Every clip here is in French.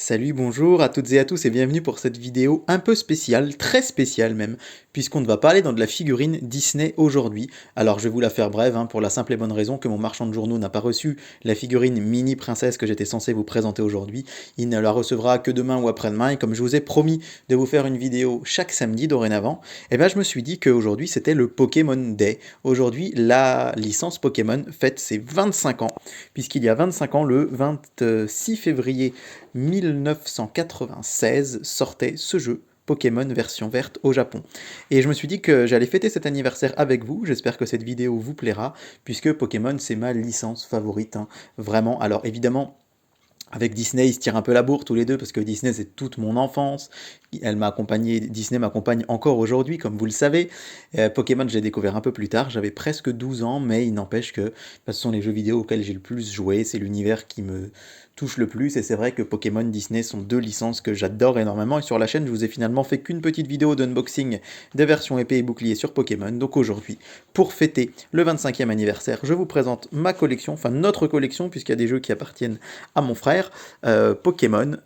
Salut, bonjour à toutes et à tous et bienvenue pour cette vidéo un peu spéciale, très spéciale même, puisqu'on va parler dans de la figurine Disney aujourd'hui. Alors je vais vous la faire brève, pour la simple et bonne raison que mon marchand de journaux n'a pas reçu la figurine mini princesse que j'étais censé vous présenter aujourd'hui. Il ne la recevra que demain ou après-demain et comme je vous ai promis de vous faire une vidéo chaque samedi dorénavant, je me suis dit qu'aujourd'hui c'était le Pokémon Day. Aujourd'hui la licence Pokémon fête ses 25 ans, puisqu'il y a 25 ans, le 26 février 1996 sortait ce jeu Pokémon version verte au Japon. Et je me suis dit que j'allais fêter cet anniversaire avec vous, j'espère que cette vidéo vous plaira, puisque Pokémon c'est ma licence favorite, vraiment. Alors évidemment, avec Disney, ils se tirent un peu la bourre tous les deux parce que Disney c'est toute mon enfance. Elle m'a accompagné, Disney m'accompagne encore aujourd'hui, comme vous le savez. Pokémon, j'ai découvert un peu plus tard, j'avais presque 12 ans, mais il n'empêche que ce sont les jeux vidéo auxquels j'ai le plus joué, c'est l'univers qui me touche le plus, et c'est vrai que Pokémon Disney sont deux licences que j'adore énormément, et sur la chaîne, je vous ai finalement fait qu'une petite vidéo d'unboxing des versions épée et bouclier sur Pokémon. Donc aujourd'hui, pour fêter le 25e anniversaire, je vous présente ma collection, enfin notre collection, puisqu'il y a des jeux qui appartiennent à mon frère, Pokémon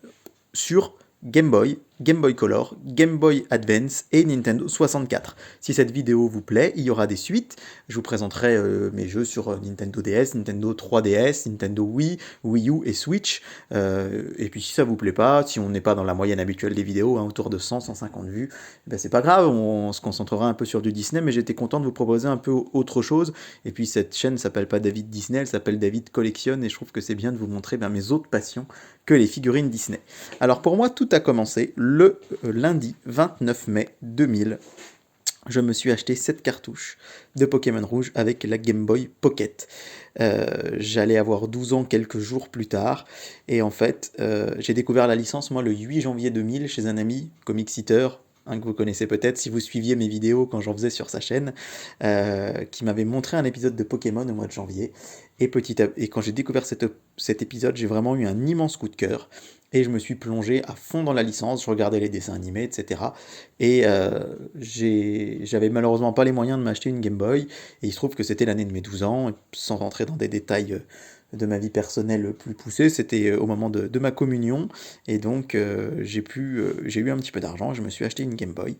sur Game Boy, Game Boy Color, Game Boy Advance et Nintendo 64. Si cette vidéo vous plaît, il y aura des suites. Je vous présenterai mes jeux sur Nintendo DS, Nintendo 3DS, Nintendo Wii, Wii U et Switch. Et puis si ça vous plaît pas, si on n'est pas dans la moyenne habituelle des vidéos, autour de 100-150 vues, c'est pas grave, on se concentrera un peu sur du Disney, mais j'étais content de vous proposer un peu autre chose. Et puis cette chaîne s'appelle pas David Disney, elle s'appelle David Collectionne, et je trouve que c'est bien de vous montrer mes autres passions que les figurines Disney. Alors pour moi, tout a commencé le lundi 29 mai 2000. Je me suis acheté 7 cartouches de Pokémon Rouge avec la Game Boy Pocket. J'allais avoir 12 ans quelques jours plus tard, et en fait, j'ai découvert la licence, moi, le 8 janvier 2000, chez un ami, Comic Seater, que vous connaissez peut-être si vous suiviez mes vidéos quand j'en faisais sur sa chaîne, qui m'avait montré un épisode de Pokémon au mois de janvier. Et quand j'ai découvert cet épisode, j'ai vraiment eu un immense coup de cœur. Et je me suis plongé à fond dans la licence, je regardais les dessins animés, etc. Et j'avais malheureusement pas les moyens de m'acheter une Game Boy, et il se trouve que c'était l'année de mes 12 ans, et sans rentrer dans des détails de ma vie personnelle plus poussés, c'était au moment de ma communion, et donc j'ai eu un petit peu d'argent, je me suis acheté une Game Boy,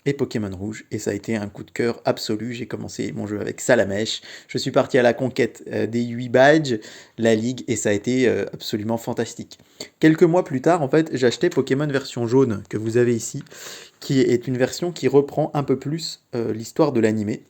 et Pokémon Rouge, et ça a été un coup de cœur absolu. J'ai commencé mon jeu avec Salamèche, je suis parti à la conquête des 8 badges, la ligue, et ça a été absolument fantastique. Quelques mois plus tard, en fait, j'ai acheté Pokémon version jaune, que vous avez ici, qui est une version qui reprend un peu plus l'histoire de l'animé,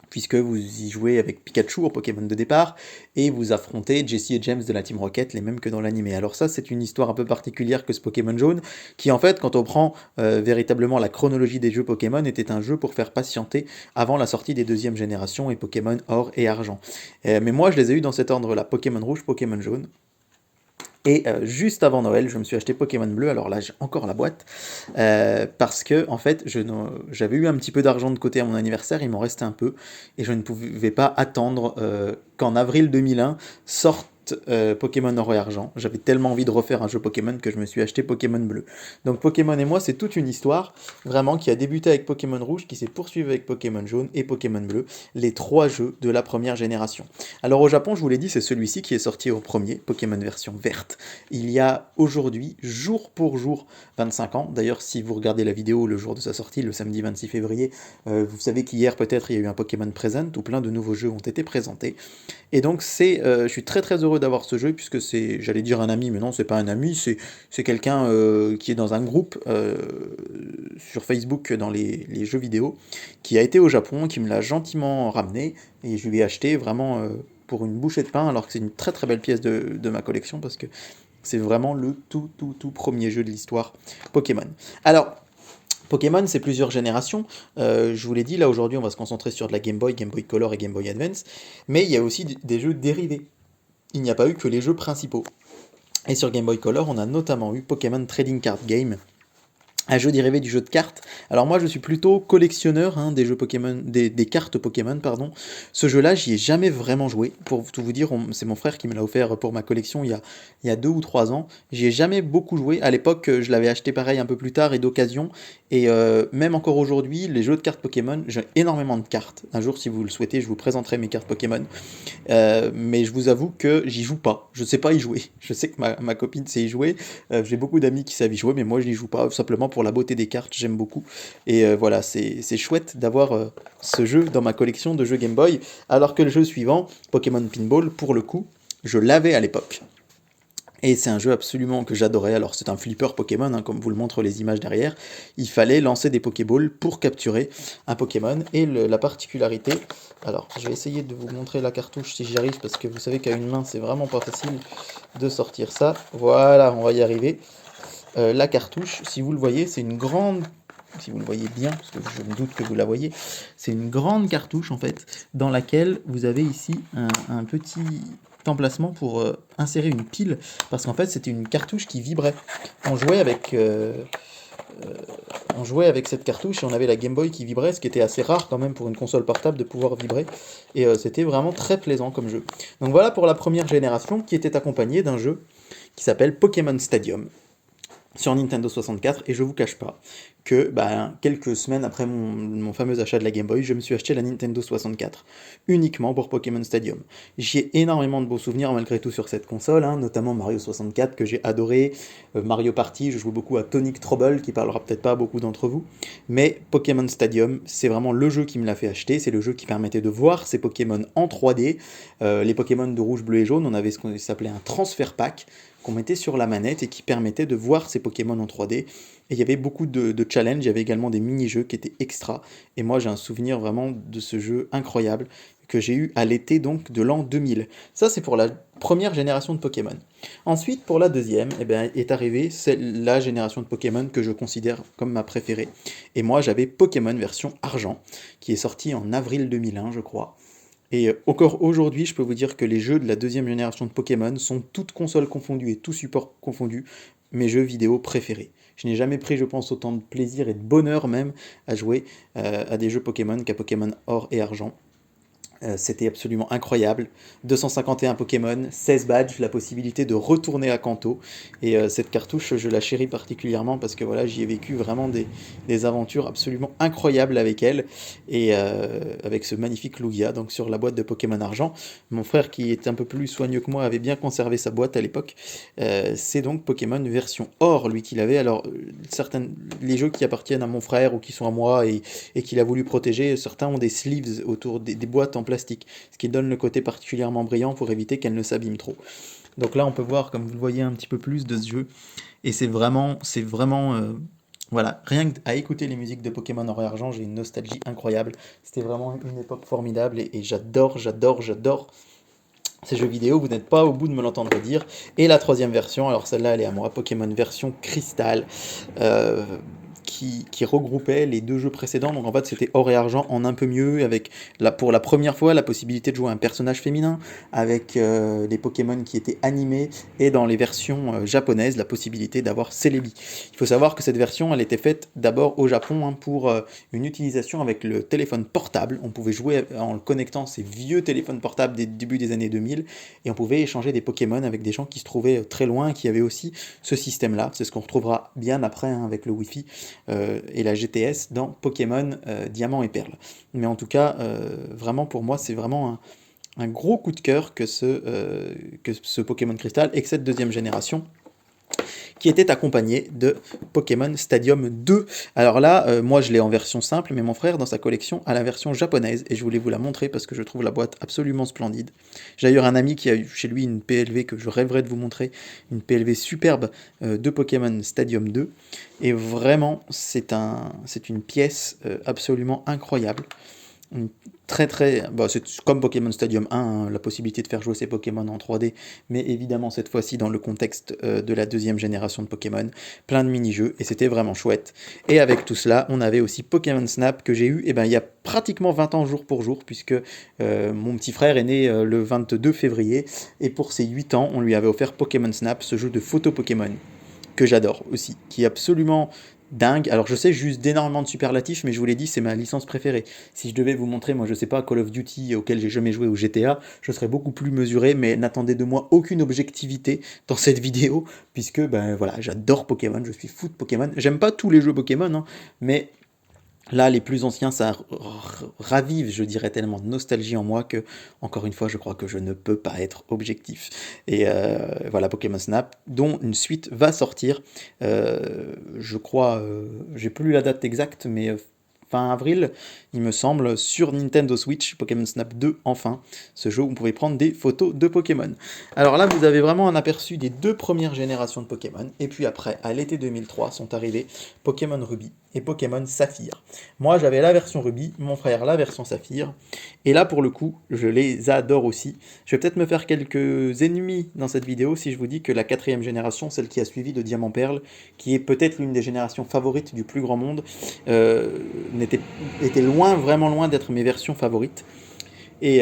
puisque vous y jouez avec Pikachu en Pokémon de départ, et vous affrontez Jessie et James de la Team Rocket, les mêmes que dans l'animé. Alors ça, c'est une histoire un peu particulière que ce Pokémon jaune, qui en fait, quand on prend véritablement la chronologie des jeux Pokémon, était un jeu pour faire patienter avant la sortie des deuxièmes générations et Pokémon Or et Argent. Mais moi, je les ai eu dans cet ordre-là, Pokémon Rouge, Pokémon Jaune. Et juste avant Noël, je me suis acheté Pokémon Bleu, alors là j'ai encore la boîte, parce que en fait j'avais eu un petit peu d'argent de côté à mon anniversaire, il m'en restait un peu, et je ne pouvais pas attendre qu'en avril 2001 sorte Pokémon Or et Argent. J'avais tellement envie de refaire un jeu Pokémon que je me suis acheté Pokémon Bleu. Donc Pokémon et moi, c'est toute une histoire, vraiment, qui a débuté avec Pokémon Rouge, qui s'est poursuivie avec Pokémon Jaune et Pokémon Bleu, les trois jeux de la première génération. Alors au Japon, je vous l'ai dit, c'est celui-ci qui est sorti au premier, Pokémon version verte. Il y a aujourd'hui, jour pour jour, 25 ans. D'ailleurs, si vous regardez la vidéo le jour de sa sortie, le samedi 26 février, vous savez qu'hier peut-être il y a eu un Pokémon Present où plein de nouveaux jeux ont été présentés. Et donc je suis très très heureux d'avoir ce jeu puisque c'est, j'allais dire un ami, mais non, c'est pas un ami, c'est quelqu'un qui est dans un groupe sur Facebook dans les jeux vidéo, qui a été au Japon, qui me l'a gentiment ramené, et je lui ai acheté vraiment pour une bouchée de pain, alors que c'est une très très belle pièce de ma collection, parce que c'est vraiment le tout premier jeu de l'histoire Pokémon. Alors, Pokémon, c'est plusieurs générations. Je vous l'ai dit, là aujourd'hui, on va se concentrer sur de la Game Boy, Game Boy Color et Game Boy Advance. Mais il y a aussi des jeux dérivés. Il n'y a pas eu que les jeux principaux. Et sur Game Boy Color, on a notamment eu Pokémon Trading Card Game, un jeu dérivé du jeu de cartes. Alors moi je suis plutôt collectionneur des jeux Pokémon, des cartes Pokémon, pardon. Ce jeu-là, j'y ai jamais vraiment joué. Pour tout vous dire, c'est mon frère qui me l'a offert pour ma collection il y a 2 ou 3 ans. J'y ai jamais beaucoup joué. À l'époque, je l'avais acheté pareil un peu plus tard et d'occasion. Et même encore aujourd'hui, les jeux de cartes Pokémon, j'ai énormément de cartes. Un jour, si vous le souhaitez, je vous présenterai mes cartes Pokémon. Mais je vous avoue que j'y joue pas. Je sais pas y jouer. Je sais que ma copine sait y jouer. J'ai beaucoup d'amis qui savent y jouer, mais moi je n'y joue pas. Simplement pour la beauté des cartes, j'aime beaucoup. Et voilà, c'est chouette d'avoir ce jeu dans ma collection de jeux Game Boy. Alors que le jeu suivant, Pokémon Pinball, pour le coup, je l'avais à l'époque. Et c'est un jeu absolument que j'adorais. Alors c'est un flipper Pokémon, comme vous le montrent les images derrière. Il fallait lancer des Pokéballs pour capturer un Pokémon. Et la particularité, alors je vais essayer de vous montrer la cartouche si j'y arrive, parce que vous savez qu'à une main c'est vraiment pas facile de sortir ça. Voilà, on va y arriver. La cartouche, si vous le voyez, c'est une grande... Si vous le voyez bien, parce que je me doute que vous la voyez, c'est une grande cartouche en fait, dans laquelle vous avez ici un petit emplacement pour insérer une pile, parce qu'en fait c'était une cartouche qui vibrait. On jouait avec, on jouait avec cette cartouche et on avait la Game Boy qui vibrait, ce qui était assez rare quand même pour une console portable de pouvoir vibrer, et c'était vraiment très plaisant comme jeu. Donc voilà pour la première génération qui était accompagnée d'un jeu qui s'appelle Pokémon Stadium sur Nintendo 64, et je vous cache pas que quelques semaines après mon fameux achat de la Game Boy, je me suis acheté la Nintendo 64, uniquement pour Pokémon Stadium. J'y ai énormément de beaux souvenirs malgré tout sur cette console, notamment Mario 64 que j'ai adoré, Mario Party, je joue beaucoup à Tonic Trouble, qui parlera peut-être pas à beaucoup d'entre vous, mais Pokémon Stadium, c'est vraiment le jeu qui me l'a fait acheter, c'est le jeu qui permettait de voir ces Pokémon en 3D, les Pokémon de rouge, bleu et jaune, on avait ce qu'on s'appelait un transfert pack, qu'on mettait sur la manette et qui permettait de voir ces Pokémon en 3D. Et il y avait beaucoup de challenges, il y avait également des mini-jeux qui étaient extra. Et moi j'ai un souvenir vraiment de ce jeu incroyable que j'ai eu à l'été donc de l'an 2000. Ça c'est pour la première génération de Pokémon. Ensuite pour la deuxième, est arrivée la génération de Pokémon que je considère comme ma préférée. Et moi j'avais Pokémon version argent, qui est sorti en avril 2001 je crois. Et encore aujourd'hui, je peux vous dire que les jeux de la deuxième génération de Pokémon sont toutes consoles confondues et tout support confondu, mes jeux vidéo préférés. Je n'ai jamais pris, je pense, autant de plaisir et de bonheur même à jouer à des jeux Pokémon qu'à Pokémon Or et Argent. C'était absolument incroyable. 251 Pokémon, 16 badges, la possibilité de retourner à Kanto. Et cette cartouche, je la chéris particulièrement parce que voilà, j'y ai vécu vraiment des aventures absolument incroyables avec elle. Et avec ce magnifique Lugia, donc sur la boîte de Pokémon Argent. Mon frère, qui est un peu plus soigneux que moi, avait bien conservé sa boîte à l'époque. C'est donc Pokémon version Or, lui, qu'il avait. Alors, les jeux qui appartiennent à mon frère ou qui sont à moi et qu'il a voulu protéger, certains ont des sleeves autour des boîtes en plastique, ce qui donne le côté particulièrement brillant pour éviter qu'elle ne s'abîme trop. Donc là on peut voir, comme vous le voyez, un petit peu plus de ce jeu, et voilà, rien qu'à écouter les musiques de Pokémon Or et Argent, j'ai une nostalgie incroyable. C'était vraiment une époque formidable, et j'adore ces jeux vidéo, vous n'êtes pas au bout de me l'entendre dire. Et la troisième version, alors celle-là elle est à moi, Pokémon version Cristal, qui regroupait les deux jeux précédents. Donc en fait c'était Or et Argent en un peu mieux, avec pour la première fois la possibilité de jouer un personnage féminin, avec des Pokémon qui étaient animés, et dans les versions japonaises la possibilité d'avoir Celebi. Il faut savoir que cette version elle était faite d'abord au Japon pour une utilisation avec le téléphone portable. On pouvait jouer en connectant ces vieux téléphones portables des débuts des années 2000, et on pouvait échanger des Pokémon avec des gens qui se trouvaient très loin, qui avaient aussi ce système-là. C'est ce qu'on retrouvera bien après avec le Wi-Fi et la GTS dans Pokémon Diamant et Perle. Mais en tout cas, vraiment pour moi, c'est vraiment un gros coup de cœur que ce Pokémon Crystal et que cette deuxième génération, qui était accompagné de Pokémon Stadium 2. Alors là, moi je l'ai en version simple, mais mon frère dans sa collection a la version japonaise, et je voulais vous la montrer parce que je trouve la boîte absolument splendide. J'ai d'ailleurs un ami qui a eu chez lui une PLV que je rêverais de vous montrer, une PLV superbe de Pokémon Stadium 2, et vraiment c'est une pièce absolument incroyable. C'est comme Pokémon Stadium 1, la possibilité de faire jouer ses Pokémon en 3D, mais évidemment cette fois-ci dans le contexte de la deuxième génération de Pokémon, plein de mini-jeux, et c'était vraiment chouette. Et avec tout cela, on avait aussi Pokémon Snap que j'ai eu il y a pratiquement 20 ans jour pour jour, puisque mon petit frère est né le 22 février, et pour ses 8 ans, on lui avait offert Pokémon Snap, ce jeu de photo Pokémon, que j'adore aussi, qui est absolument dingue. Alors je sais, j'use d'énormément de superlatifs, mais je vous l'ai dit, c'est ma licence préférée. Si je devais vous montrer, moi je sais pas, Call of Duty auquel j'ai jamais joué ou GTA, je serais beaucoup plus mesuré, mais n'attendez de moi aucune objectivité dans cette vidéo, puisque ben voilà, j'adore Pokémon, je suis fou de Pokémon. J'aime pas tous les jeux Pokémon, hein, mais là, les plus anciens, ça ravive, je dirais, tellement de nostalgie en moi que, encore une fois, je crois que je ne peux pas être objectif. Et voilà, Pokémon Snap, dont une suite va sortir. Je crois, j'ai plus la date exacte, mais fin avril, il me semble, sur Nintendo Switch, Pokémon Snap 2, enfin, ce jeu où vous pouvez prendre des photos de Pokémon. Alors là, vous avez vraiment un aperçu des deux premières générations de Pokémon, et puis après, à l'été 2003, sont arrivés Pokémon Ruby et Pokémon Saphir. Moi, j'avais la version Ruby, mon frère la version Saphir, et là, pour le coup, je les adore aussi. Je vais peut-être me faire quelques ennemis dans cette vidéo si je vous dis que la quatrième génération, celle qui a suivi de Diamant Perle, qui est peut-être l'une des générations favorites du plus grand monde, était loin, vraiment loin d'être mes versions favorites. Et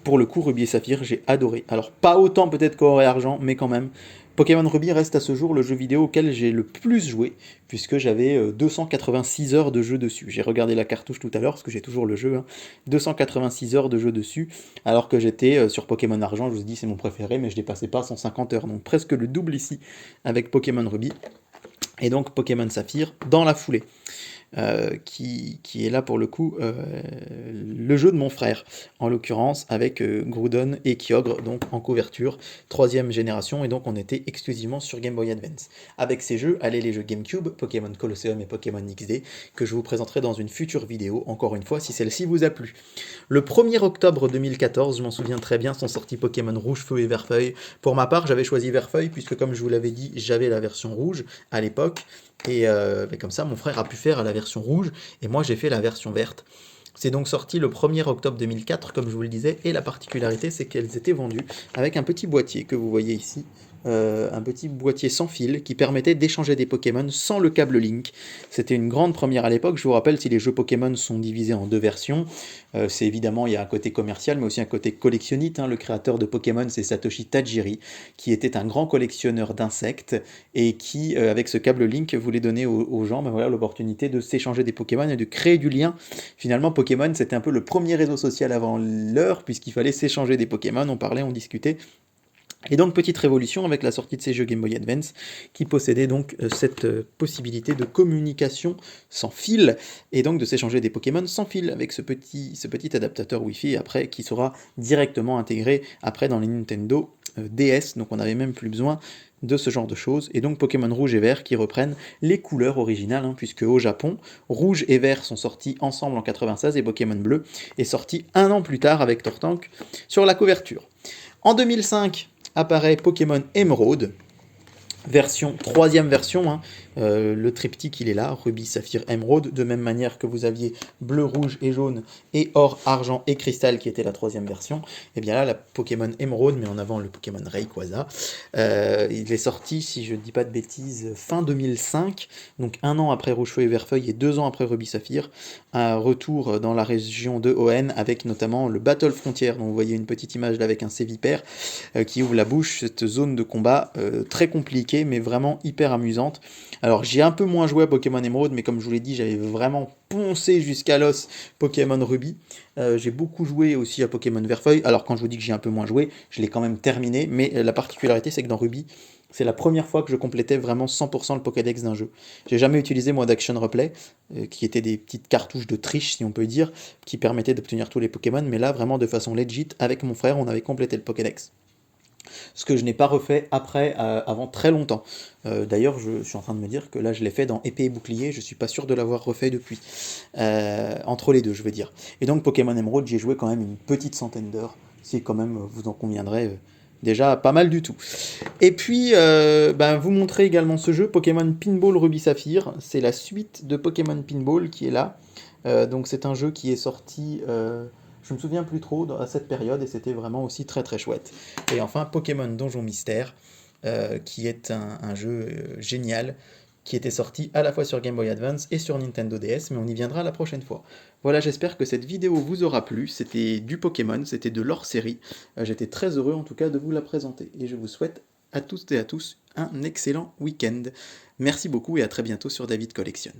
pour le coup, Ruby et Saphir, j'ai adoré. Alors, pas autant peut-être qu'Or et Argent, mais quand même. Pokémon Ruby reste à ce jour le jeu vidéo auquel j'ai le plus joué, puisque j'avais 286 heures de jeu dessus. J'ai regardé la cartouche tout à l'heure, parce que j'ai toujours le jeu, hein. 286 heures de jeu dessus, alors que j'étais sur Pokémon Argent, je vous ai dit c'est mon préféré, mais je dépassais pas 150 heures, donc presque le double ici avec Pokémon Ruby. Et donc Pokémon Saphir dans la foulée. Qui est là pour le coup le jeu de mon frère, en l'occurrence avec Groudon et Kyogre, donc en couverture, troisième génération, et donc on était exclusivement sur Game Boy Advance. Avec ces jeux, allaient les jeux GameCube, Pokémon Colosseum et Pokémon XD, que je vous présenterai dans une future vidéo, encore une fois, si celle-ci vous a plu. Le 1er octobre 2014, je m'en souviens très bien, sont sortis Pokémon Rouge, Feu et Vert-Feuille. Pour ma part, j'avais choisi Vert-Feuille, puisque comme je vous l'avais dit, j'avais la version rouge à l'époque, et comme ça, mon frère a pu faire la version rouge, et moi j'ai fait la version verte. C'est donc sorti le 1er octobre 2004, comme je vous le disais, et la particularité, c'est qu'elles étaient vendues avec un petit boîtier que vous voyez ici, un petit boîtier sans fil qui permettait d'échanger des Pokémon sans le câble Link. C'était une grande première à l'époque. Je vous rappelle, si les jeux Pokémon sont divisés en deux versions, c'est évidemment, il y a un côté commercial, mais aussi un côté collectionnite, hein. Le créateur de Pokémon, c'est Satoshi Tajiri, qui était un grand collectionneur d'insectes et qui, avec ce câble Link, voulait donner aux gens ben voilà, l'opportunité de s'échanger des Pokémon et de créer du lien. Finalement, Pokémon, c'était un peu le premier réseau social avant l'heure, puisqu'il fallait s'échanger des Pokémon, on parlait, on discutait. Et donc, petite révolution avec la sortie de ces jeux Game Boy Advance, qui possédaient donc cette possibilité de communication sans fil, et donc de s'échanger des Pokémon sans fil, avec ce petit adaptateur Wi-Fi, après, qui sera directement intégré après dans les Nintendo DS, donc on n'avait même plus besoin de ce genre de choses, et donc Pokémon Rouge et Vert qui reprennent les couleurs originales, hein, puisque au Japon, Rouge et Vert sont sortis ensemble en 96, et Pokémon Bleu est sorti un an plus tard avec Tortank sur la couverture. En 2005, apparaît Pokémon Emerald, troisième version, hein. Le triptyque il est là, Ruby, Saphir, Émeraude, de même manière que vous aviez bleu, rouge et jaune, et or, argent et cristal qui était la troisième version, et bien là la Pokémon Émeraude, mais en avant le Pokémon Rayquaza, il est sorti, si je ne dis pas de bêtises, fin 2005, donc un an après Rouge Feu et Vert Feuille et 2 ans après Ruby Saphir, un retour dans la région de ON avec notamment le Battle Frontier, dont vous voyez une petite image là avec un Sévipère qui ouvre la bouche, cette zone de combat très compliquée mais vraiment hyper amusante. Alors j'ai un peu moins joué à Pokémon Emerald, mais comme je vous l'ai dit, j'avais vraiment poncé jusqu'à l'os Pokémon Ruby. J'ai beaucoup joué aussi à Pokémon Verfeuille, alors quand je vous dis que j'ai un peu moins joué, je l'ai quand même terminé, mais la particularité c'est que dans Ruby, c'est la première fois que je complétais vraiment 100% le Pokédex d'un jeu. J'ai jamais utilisé moi d'Action Replay, qui étaient des petites cartouches de triche si on peut dire, qui permettaient d'obtenir tous les Pokémon, mais là vraiment de façon legit, avec mon frère, on avait complété le Pokédex. Ce que je n'ai pas refait après, avant très longtemps. D'ailleurs, je suis en train de me dire que là, je l'ai fait dans Épée et Bouclier, je suis pas sûr de l'avoir refait depuis. Entre les deux, je veux dire. Et donc, Pokémon Emerald, j'y ai joué quand même une petite centaine d'heures, si quand même vous en conviendrez. Déjà pas mal du tout. Et puis, vous montrez également ce jeu, Pokémon Pinball Ruby Saphir. C'est la suite de Pokémon Pinball qui est là. Donc c'est un jeu qui est sorti, je me souviens plus trop, à cette période, et c'était vraiment aussi très très chouette. Et enfin, Pokémon Donjon Mystère, qui est un jeu génial, qui était sorti à la fois sur Game Boy Advance et sur Nintendo DS, mais on y viendra la prochaine fois. Voilà, j'espère que cette vidéo vous aura plu. C'était du Pokémon, c'était de l'hors-série. J'étais très heureux en tout cas de vous la présenter, et je vous souhaite à toutes et à tous un excellent week-end. Merci beaucoup et à très bientôt sur David Collectionne.